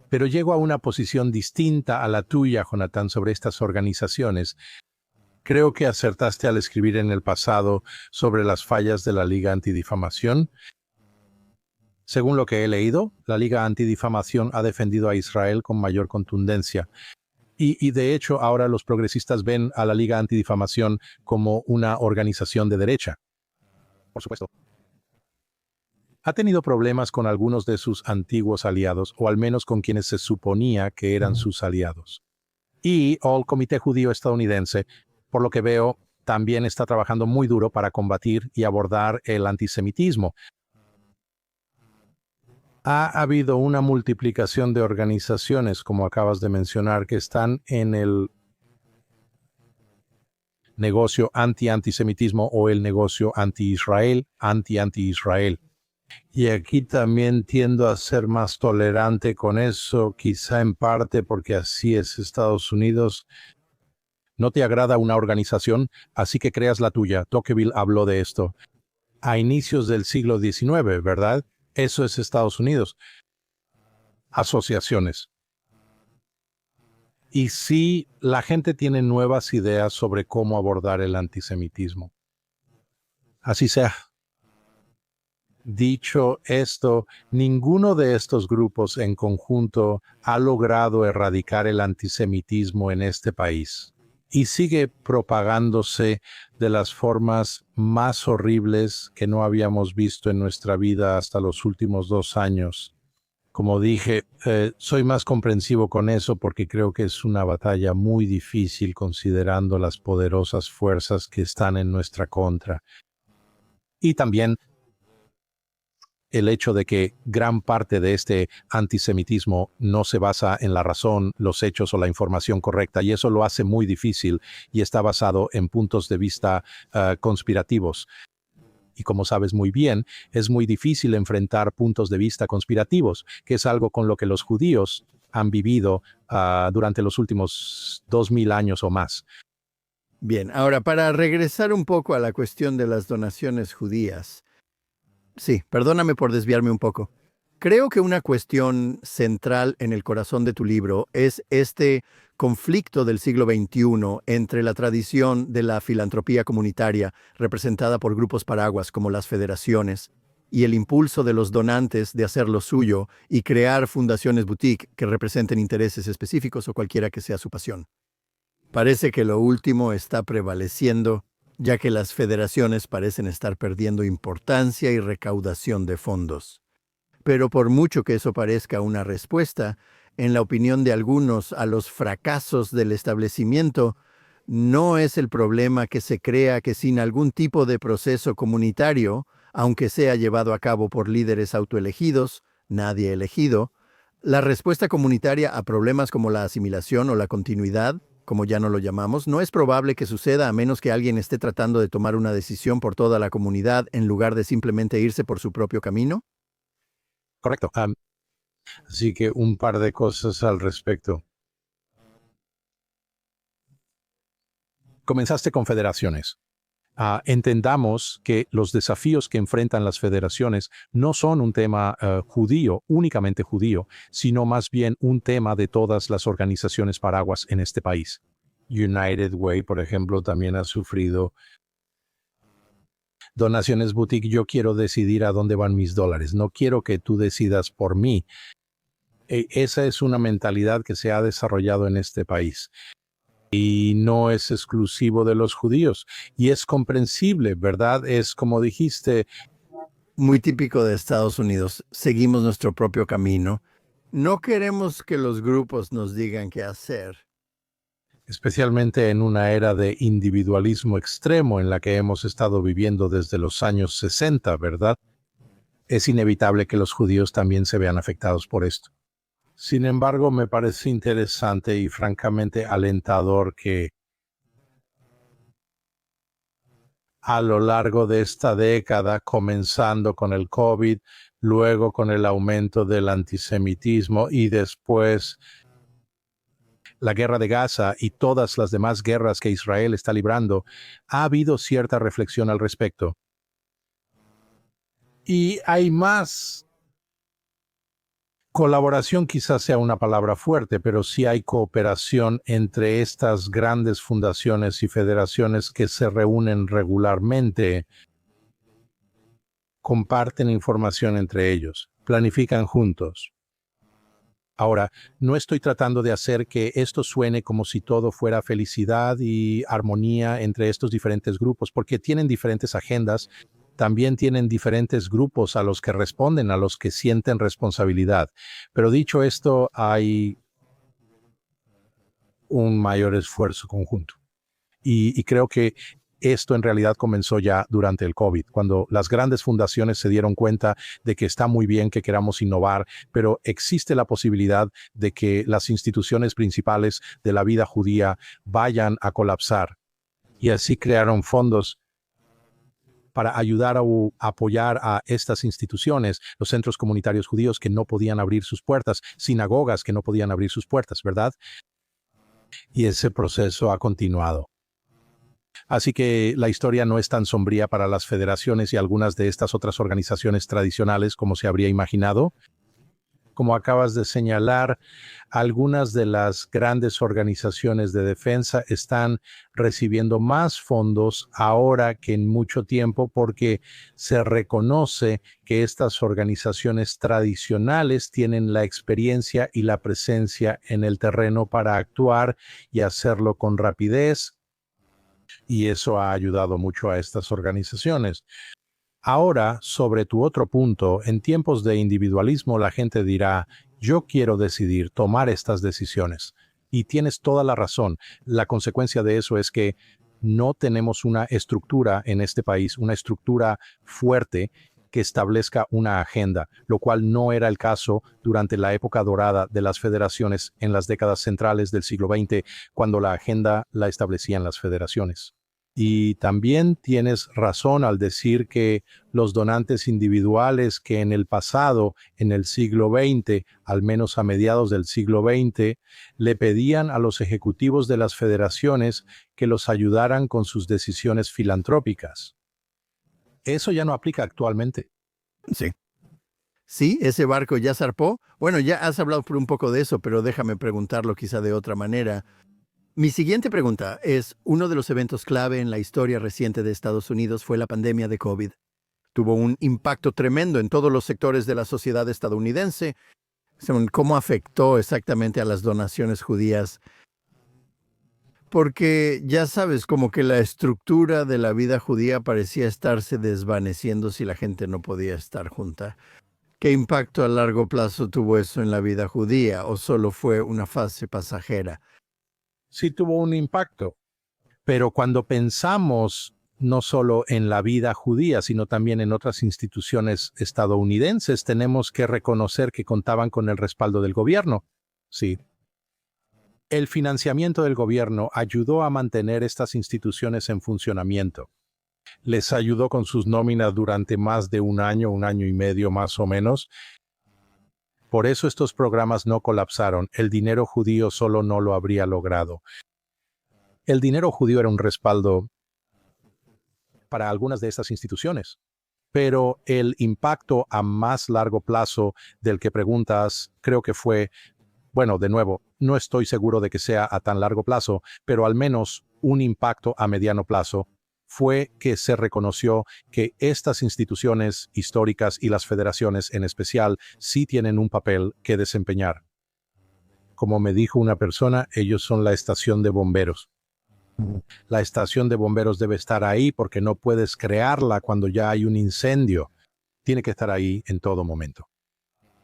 Pero llego a una posición distinta a la tuya, Jonathan, sobre estas organizaciones. Creo que acertaste al escribir en el pasado sobre las fallas de la Liga Antidifamación. Según lo que he leído, la Liga Antidifamación ha defendido a Israel con mayor contundencia. Y de hecho, ahora los progresistas ven a la Liga Antidifamación como una organización de derecha. Por supuesto. Ha tenido problemas con algunos de sus antiguos aliados, o al menos con quienes se suponía que eran sus aliados. Y el Comité Judío Estadounidense, por lo que veo, también está trabajando muy duro para combatir y abordar el antisemitismo. Ha habido una multiplicación de organizaciones, como acabas de mencionar, que están en el negocio anti-antisemitismo o el negocio anti-Israel, anti-anti-Israel. Y aquí también tiendo a ser más tolerante con eso, quizá en parte porque así es Estados Unidos. No te agrada una organización, así que creas la tuya. Tocqueville habló de esto. A inicios del siglo XIX, ¿verdad? Eso es Estados Unidos. Asociaciones. Y sí, la gente tiene nuevas ideas sobre cómo abordar el antisemitismo. Así sea. Dicho esto, ninguno de estos grupos en conjunto ha logrado erradicar el antisemitismo en este país y sigue propagándose de las formas más horribles que no habíamos visto en nuestra vida hasta los últimos 2 años. Como dije, soy más comprensivo con eso porque creo que es una batalla muy difícil considerando las poderosas fuerzas que están en nuestra contra. Y también el hecho de que gran parte de este antisemitismo no se basa en la razón, los hechos o la información correcta, y eso lo hace muy difícil y está basado en puntos de vista conspirativos. Y como sabes muy bien, es muy difícil enfrentar puntos de vista conspirativos, que es algo con lo que los judíos han vivido durante los últimos 2000 años o más. Bien, ahora para regresar un poco a la cuestión de las donaciones judías. Sí, perdóname por desviarme un poco. Creo que una cuestión central en el corazón de tu libro es este conflicto del siglo XXI entre la tradición de la filantropía comunitaria, representada por grupos paraguas como las federaciones, y el impulso de los donantes de hacer lo suyo y crear fundaciones boutique que representen intereses específicos o cualquiera que sea su pasión. Parece que lo último está prevaleciendo, ya que las federaciones parecen estar perdiendo importancia y recaudación de fondos. Pero por mucho que eso parezca una respuesta, en la opinión de algunos, a los fracasos del establecimiento, no es el problema que se crea que sin algún tipo de proceso comunitario, aunque sea llevado a cabo por líderes autoelegidos, nadie elegido, la respuesta comunitaria a problemas como la asimilación o la continuidad, como ya no lo llamamos, no es probable que suceda a menos que alguien esté tratando de tomar una decisión por toda la comunidad en lugar de simplemente irse por su propio camino. Correcto. Así que un par de cosas al respecto. Comenzaste con federaciones. Entendamos que los desafíos que enfrentan las federaciones no son un tema judío, únicamente judío, sino más bien un tema de todas las organizaciones paraguas en este país. United Way, por ejemplo, también ha sufrido donaciones boutique. Yo quiero decidir a dónde van mis dólares. No quiero que tú decidas por mí. Esa es una mentalidad que se ha desarrollado en este país. Y no es exclusivo de los judíos. Y es comprensible, ¿verdad? Es como dijiste. Muy típico de Estados Unidos. Seguimos nuestro propio camino. No queremos que los grupos nos digan qué hacer. Especialmente en una era de individualismo extremo en la que hemos estado viviendo desde los años 60, ¿verdad? Es inevitable que los judíos también se vean afectados por esto. Sin embargo, me parece interesante y francamente alentador que a lo largo de esta década, comenzando con el COVID, luego con el aumento del antisemitismo y después la guerra de Gaza y todas las demás guerras que Israel está librando, ha habido cierta reflexión al respecto. Y hay más. Colaboración quizás sea una palabra fuerte, pero sí hay cooperación entre estas grandes fundaciones y federaciones que se reúnen regularmente, comparten información entre ellos, planifican juntos. Ahora, no estoy tratando de hacer que esto suene como si todo fuera felicidad y armonía entre estos diferentes grupos, porque tienen diferentes agendas, también tienen diferentes grupos a los que responden, a los que sienten responsabilidad. Pero dicho esto, hay un mayor esfuerzo conjunto. Y creo que esto en realidad comenzó ya durante el COVID, cuando las grandes fundaciones se dieron cuenta de que está muy bien que queramos innovar, pero existe la posibilidad de que las instituciones principales de la vida judía vayan a colapsar. Y así crearon fondos para ayudar o apoyar a estas instituciones, los centros comunitarios judíos que no podían abrir sus puertas, sinagogas que no podían abrir sus puertas, ¿verdad? Y ese proceso ha continuado. Así que la historia no es tan sombría para las federaciones y algunas de estas otras organizaciones tradicionales como se habría imaginado. Como acabas de señalar, algunas de las grandes organizaciones de defensa están recibiendo más fondos ahora que en mucho tiempo porque se reconoce que estas organizaciones tradicionales tienen la experiencia y la presencia en el terreno para actuar y hacerlo con rapidez, y eso ha ayudado mucho a estas organizaciones. Ahora, sobre tu otro punto, en tiempos de individualismo la gente dirá, yo quiero decidir, tomar estas decisiones. Y tienes toda la razón. La consecuencia de eso es que no tenemos una estructura en este país, una estructura fuerte que establezca una agenda, lo cual no era el caso durante la época dorada de las federaciones en las décadas centrales del siglo XX, cuando la agenda la establecían las federaciones. Y también tienes razón al decir que los donantes individuales que en el pasado, en el siglo XX, al menos a mediados del siglo XX, le pedían a los ejecutivos de las federaciones que los ayudaran con sus decisiones filantrópicas. Eso ya no aplica actualmente. Sí. Sí, ese barco ya zarpó. Bueno, ya has hablado por un poco de eso, pero déjame preguntarlo quizá de otra manera. Mi siguiente pregunta es, uno de los eventos clave en la historia reciente de Estados Unidos fue la pandemia de COVID. Tuvo un impacto tremendo en todos los sectores de la sociedad estadounidense. ¿Cómo afectó exactamente a las donaciones judías? Porque ya sabes, como que la estructura de la vida judía parecía estarse desvaneciendo si la gente no podía estar junta. ¿Qué impacto a largo plazo tuvo eso en la vida judía o solo fue una fase pasajera? Sí tuvo un impacto, pero cuando pensamos no solo en la vida judía, sino también en otras instituciones estadounidenses, tenemos que reconocer que contaban con el respaldo del gobierno. Sí. El financiamiento del gobierno ayudó a mantener estas instituciones en funcionamiento. Les ayudó con sus nóminas durante más de un año y medio más o menos. Por eso estos programas no colapsaron. El dinero judío solo no lo habría logrado. El dinero judío era un respaldo para algunas de estas instituciones. Pero el impacto a más largo plazo del que preguntas, creo que fue, bueno, de nuevo, no estoy seguro de que sea a tan largo plazo, pero al menos un impacto a mediano plazo, fue que se reconoció que estas instituciones históricas y las federaciones en especial sí tienen un papel que desempeñar. Como me dijo una persona, ellos son la estación de bomberos. La estación de bomberos debe estar ahí porque no puedes crearla cuando ya hay un incendio. Tiene que estar ahí en todo momento.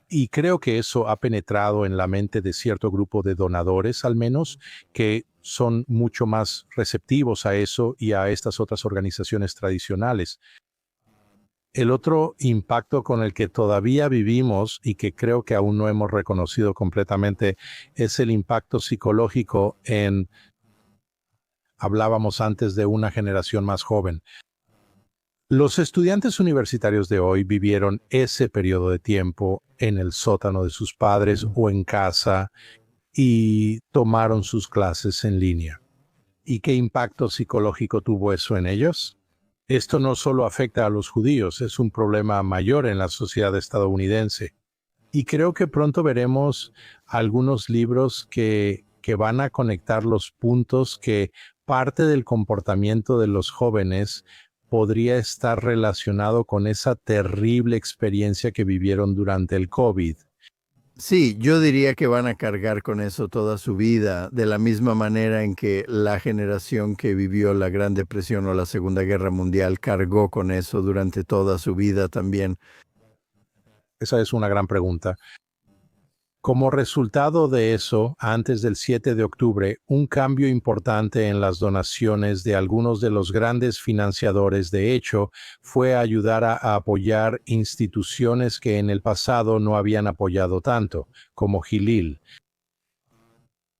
Y creo que eso ha penetrado en la mente de cierto grupo de donadores, al menos, que son mucho más receptivos a eso y a estas otras organizaciones tradicionales. El otro impacto con el que todavía vivimos y que creo que aún no hemos reconocido completamente es el impacto psicológico hablábamos antes de una generación más joven. Los estudiantes universitarios de hoy vivieron ese periodo de tiempo en el sótano de sus padres o en casa y tomaron sus clases en línea. ¿Y qué impacto psicológico tuvo eso en ellos? Esto no solo afecta a los judíos, es un problema mayor en la sociedad estadounidense. Y creo que pronto veremos algunos libros que van a conectar los puntos que parte del comportamiento de los jóvenes podría estar relacionado con esa terrible experiencia que vivieron durante el COVID. Sí, yo diría que van a cargar con eso toda su vida, de la misma manera en que la generación que vivió la Gran Depresión o la Segunda Guerra Mundial cargó con eso durante toda su vida también. Esa es una gran pregunta. Como resultado de eso, antes del 7 de octubre, un cambio importante en las donaciones de algunos de los grandes financiadores, de hecho, fue ayudar a apoyar instituciones que en el pasado no habían apoyado tanto, como Hillel,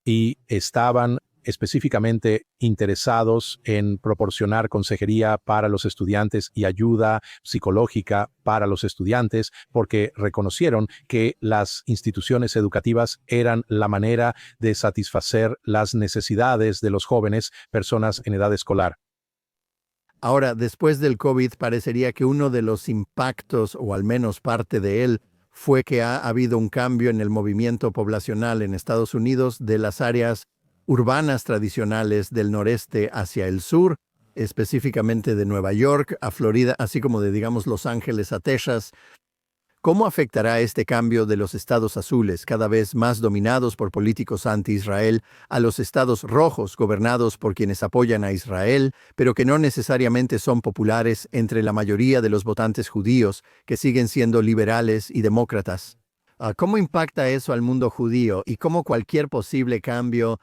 y estaban específicamente interesados en proporcionar consejería para los estudiantes y ayuda psicológica para los estudiantes, porque reconocieron que las instituciones educativas eran la manera de satisfacer las necesidades de los jóvenes, personas en edad escolar. Ahora, después del COVID, parecería que uno de los impactos, o al menos parte de él, fue que ha habido un cambio en el movimiento poblacional en Estados Unidos de las áreas urbanas tradicionales del noreste hacia el sur, específicamente de Nueva York a Florida, así como de, digamos, Los Ángeles a Texas. ¿Cómo afectará este cambio de los estados azules, cada vez más dominados por políticos anti-Israel, a los estados rojos, gobernados por quienes apoyan a Israel, pero que no necesariamente son populares entre la mayoría de los votantes judíos, que siguen siendo liberales y demócratas? ¿Cómo impacta eso al mundo judío y cómo cualquier posible cambio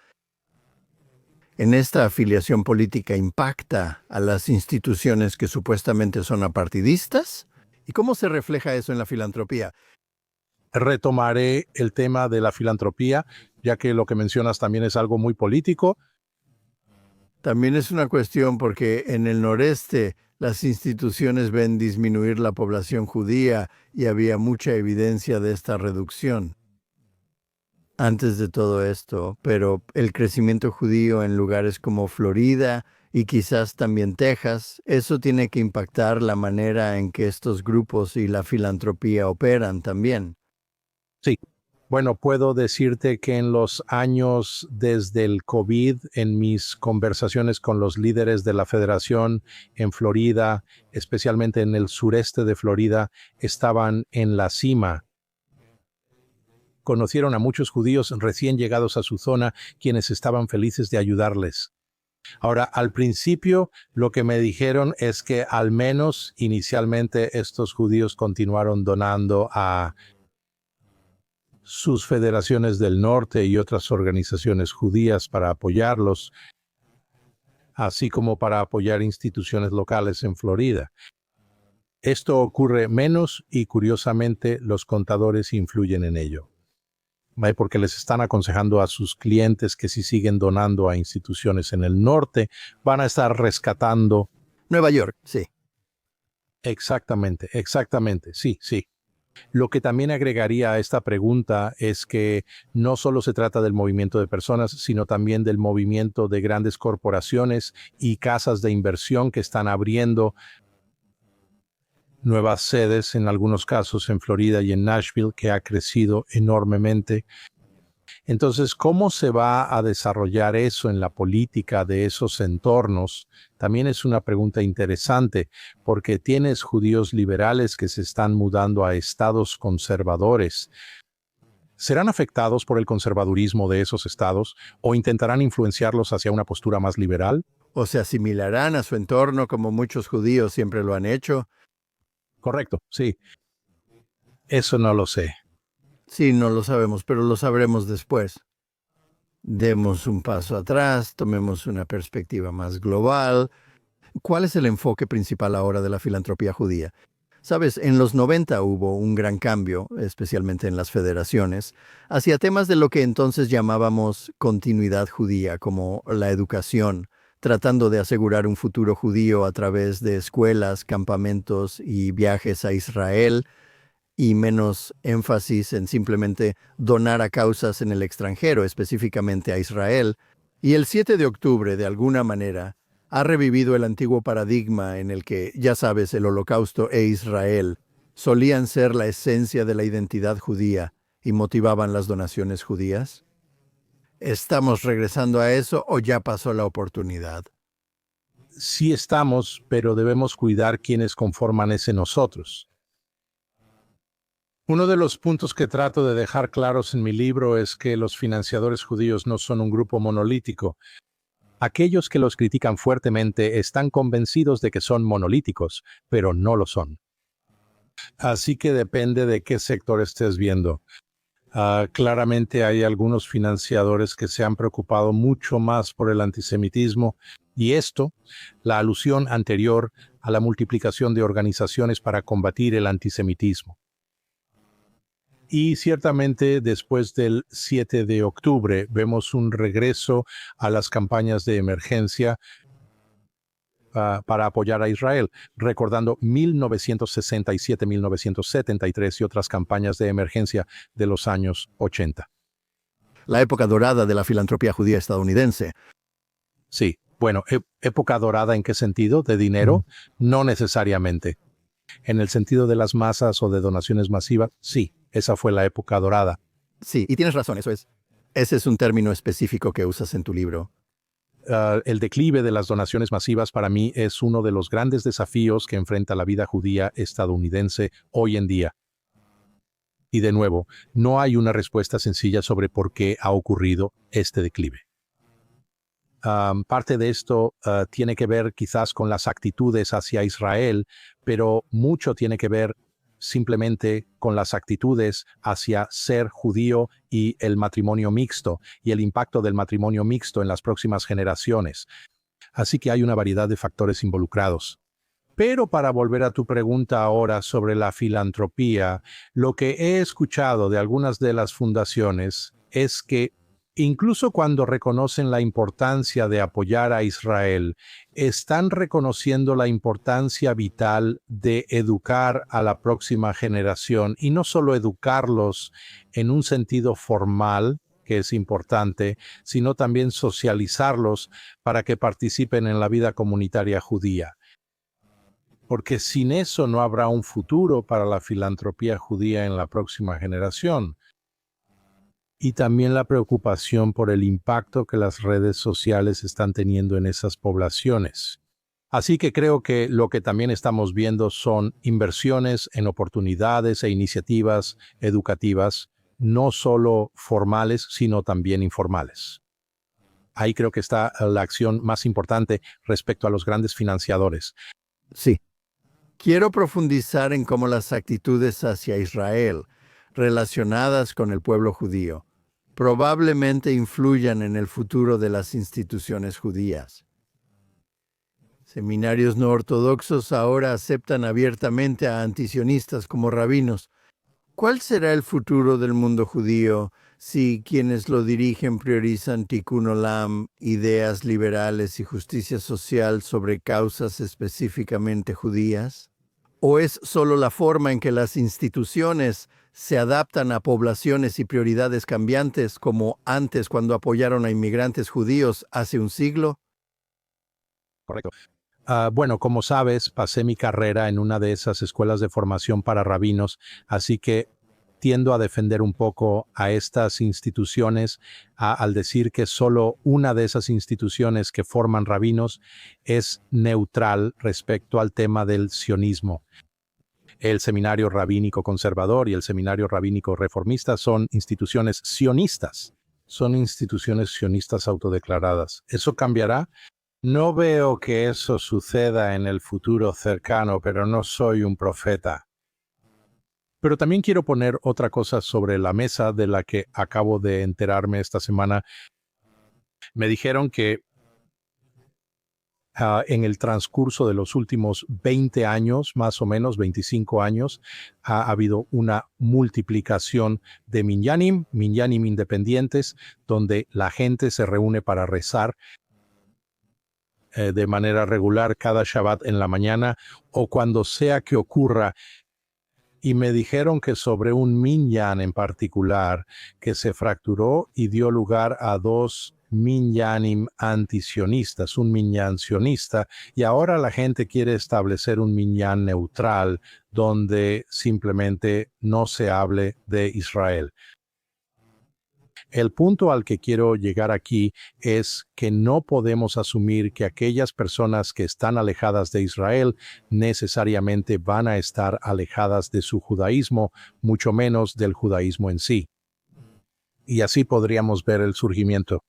en esta afiliación política impacta a las instituciones que supuestamente son apartidistas? ¿Y cómo se refleja eso en la filantropía? Retomaré el tema de la filantropía, ya que lo que mencionas también es algo muy político. También es una cuestión porque en el noreste las instituciones ven disminuir la población judía y había mucha evidencia de esta reducción antes de todo esto, pero el crecimiento judío en lugares como Florida y quizás también Texas, eso tiene que impactar la manera en que estos grupos y la filantropía operan también. Sí. Bueno, puedo decirte que en los años desde el COVID, en mis conversaciones con los líderes de la federación en Florida, especialmente en el sureste de Florida, estaban en la cima. Conocieron a muchos judíos recién llegados a su zona, quienes estaban felices de ayudarles. Ahora, al principio, lo que me dijeron es que al menos inicialmente estos judíos continuaron donando a sus federaciones del norte y otras organizaciones judías para apoyarlos, así como para apoyar instituciones locales en Florida. Esto ocurre menos y, curiosamente, los contadores influyen en ello, porque les están aconsejando a sus clientes que si siguen donando a instituciones en el norte, van a estar rescatando. Nueva York, sí. Exactamente, sí. Lo que también agregaría a esta pregunta es que no solo se trata del movimiento de personas, sino también del movimiento de grandes corporaciones y casas de inversión que están abriendo nuevas sedes, en algunos casos en Florida y en Nashville, que ha crecido enormemente. Entonces, ¿cómo se va a desarrollar eso en la política de esos entornos? También es una pregunta interesante, porque tienes judíos liberales que se están mudando a estados conservadores. ¿Serán afectados por el conservadurismo de esos estados o intentarán influenciarlos hacia una postura más liberal? ¿O se asimilarán a su entorno como muchos judíos siempre lo han hecho? Correcto, sí. Eso no lo sé. Sí, no lo sabemos, pero lo sabremos después. Demos un paso atrás, tomemos una perspectiva más global. ¿Cuál es el enfoque principal ahora de la filantropía judía? Sabes, en los 90 hubo un gran cambio, especialmente en las federaciones, hacia temas de lo que entonces llamábamos continuidad judía, como la educación, tratando de asegurar un futuro judío a través de escuelas, campamentos y viajes a Israel, y menos énfasis en simplemente donar a causas en el extranjero, específicamente a Israel. Y el 7 de octubre, de alguna manera, ha revivido el antiguo paradigma en el que, ya sabes, el Holocausto e Israel solían ser la esencia de la identidad judía y motivaban las donaciones judías. ¿Estamos regresando a eso o ya pasó la oportunidad? Sí estamos, pero debemos cuidar quienes conforman ese nosotros. Uno de los puntos que trato de dejar claros en mi libro es que los financiadores judíos no son un grupo monolítico. Aquellos que los critican fuertemente están convencidos de que son monolíticos, pero no lo son. Así que depende de qué sector estés viendo. Claramente hay algunos financiadores que se han preocupado mucho más por el antisemitismo y esto, la alusión anterior a la multiplicación de organizaciones para combatir el antisemitismo. Y ciertamente después del 7 de octubre vemos un regreso a las campañas de emergencia para apoyar a Israel, recordando 1967, 1973 y otras campañas de emergencia de los años 80. La época dorada de la filantropía judía estadounidense. Sí, bueno, ¿época dorada en qué sentido? ¿De dinero? No necesariamente. En el sentido de las masas o de donaciones masivas, sí, esa fue la época dorada. Sí, y tienes razón, eso es. Ese es un término específico que usas en tu libro. El declive de las donaciones masivas para mí es uno de los grandes desafíos que enfrenta la vida judía estadounidense hoy en día. Y de nuevo, no hay una respuesta sencilla sobre por qué ha ocurrido este declive. Parte de esto tiene que ver quizás con las actitudes hacia Israel, pero mucho tiene que ver simplemente con las actitudes hacia ser judío y el matrimonio mixto y el impacto del matrimonio mixto en las próximas generaciones. Así que hay una variedad de factores involucrados. Pero para volver a tu pregunta ahora sobre la filantropía, lo que he escuchado de algunas de las fundaciones es que incluso cuando reconocen la importancia de apoyar a Israel, están reconociendo la importancia vital de educar a la próxima generación y no solo educarlos en un sentido formal, que es importante, sino también socializarlos para que participen en la vida comunitaria judía. Porque sin eso no habrá un futuro para la filantropía judía en la próxima generación. Y también la preocupación por el impacto que las redes sociales están teniendo en esas poblaciones. Así que creo que lo que también estamos viendo son inversiones en oportunidades e iniciativas educativas, no solo formales, sino también informales. Ahí creo que está la acción más importante respecto a los grandes financiadores. Sí. Quiero profundizar en cómo las actitudes hacia Israel, relacionadas con el pueblo judío, probablemente influyan en el futuro de las instituciones judías. Seminarios no ortodoxos ahora aceptan abiertamente a antisionistas como rabinos. ¿Cuál será el futuro del mundo judío si quienes lo dirigen priorizan tikkun olam, ideas liberales y justicia social sobre causas específicamente judías? ¿O es solo la forma en que las instituciones se adaptan a poblaciones y prioridades cambiantes como antes cuando apoyaron a inmigrantes judíos hace un siglo? Correcto. Bueno, como sabes, pasé mi carrera en una de esas escuelas de formación para rabinos, así que tiendo a defender un poco a estas instituciones al decir que solo una de esas instituciones que forman rabinos es neutral respecto al tema del sionismo. El Seminario Rabínico Conservador y el Seminario Rabínico Reformista son instituciones sionistas. Son instituciones sionistas autodeclaradas. ¿Eso cambiará? No veo que eso suceda en el futuro cercano, pero no soy un profeta. Pero también quiero poner otra cosa sobre la mesa de la que acabo de enterarme esta semana. Me dijeron que En el transcurso de los últimos 20 años, más o menos 25 años, ha habido una multiplicación de minyanim independientes, donde la gente se reúne para rezar de manera regular cada Shabbat en la mañana o cuando sea que ocurra. Y me dijeron que sobre un minyan en particular que se fracturó y dio lugar a dos minyanim antisionistas, un minyan sionista, y ahora la gente quiere establecer un minyan neutral donde simplemente no se hable de Israel. El punto al que quiero llegar aquí es que no podemos asumir que aquellas personas que están alejadas de Israel necesariamente van a estar alejadas de su judaísmo, mucho menos del judaísmo en sí. Y así podríamos ver el surgimiento.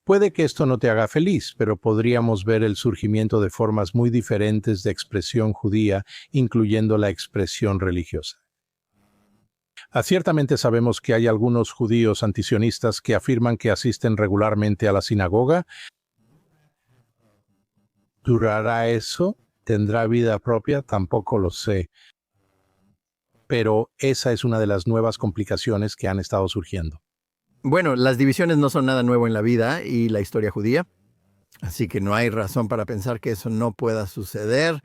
Puede que esto no te haga feliz, pero podríamos ver el surgimiento de formas muy diferentes de expresión judía, incluyendo la expresión religiosa. Ciertamente sabemos que hay algunos judíos antisionistas que afirman que asisten regularmente a la sinagoga. ¿Durará eso? ¿Tendrá vida propia? Tampoco lo sé. Pero esa es una de las nuevas complicaciones que han estado surgiendo. Bueno, las divisiones no son nada nuevo en la vida y la historia judía, así que no hay razón para pensar que eso no pueda suceder.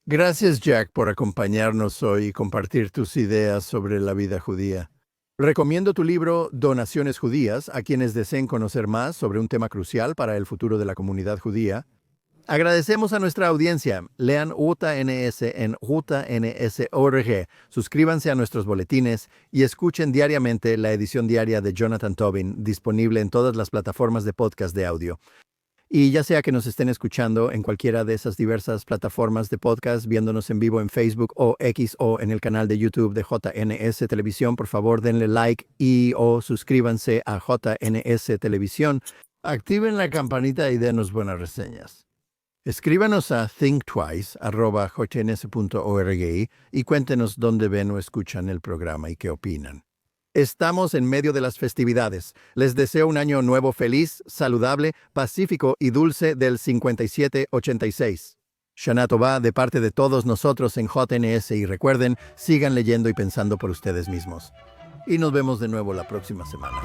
Gracias, Jack, por acompañarnos hoy y compartir tus ideas sobre la vida judía. Recomiendo tu libro Donaciones Judías a quienes deseen conocer más sobre un tema crucial para el futuro de la comunidad judía. Agradecemos a nuestra audiencia. Lean JNS en jns.org. Suscríbanse a nuestros boletines y escuchen diariamente la edición diaria de Jonathan Tobin, disponible en todas las plataformas de podcast de audio. Y ya sea que nos estén escuchando en cualquiera de esas diversas plataformas de podcast, viéndonos en vivo en Facebook o X o en el canal de YouTube de JNS Televisión, por favor denle like y o suscríbanse a JNS Televisión. Activen la campanita y denos buenas reseñas. Escríbanos a thinktwice@jns.org y cuéntenos dónde ven o escuchan el programa y qué opinan. Estamos en medio de las festividades. Les deseo un año nuevo feliz, saludable, pacífico y dulce del 5786. Shana Tová de parte de todos nosotros en JNS y recuerden, sigan leyendo y pensando por ustedes mismos. Y nos vemos de nuevo la próxima semana.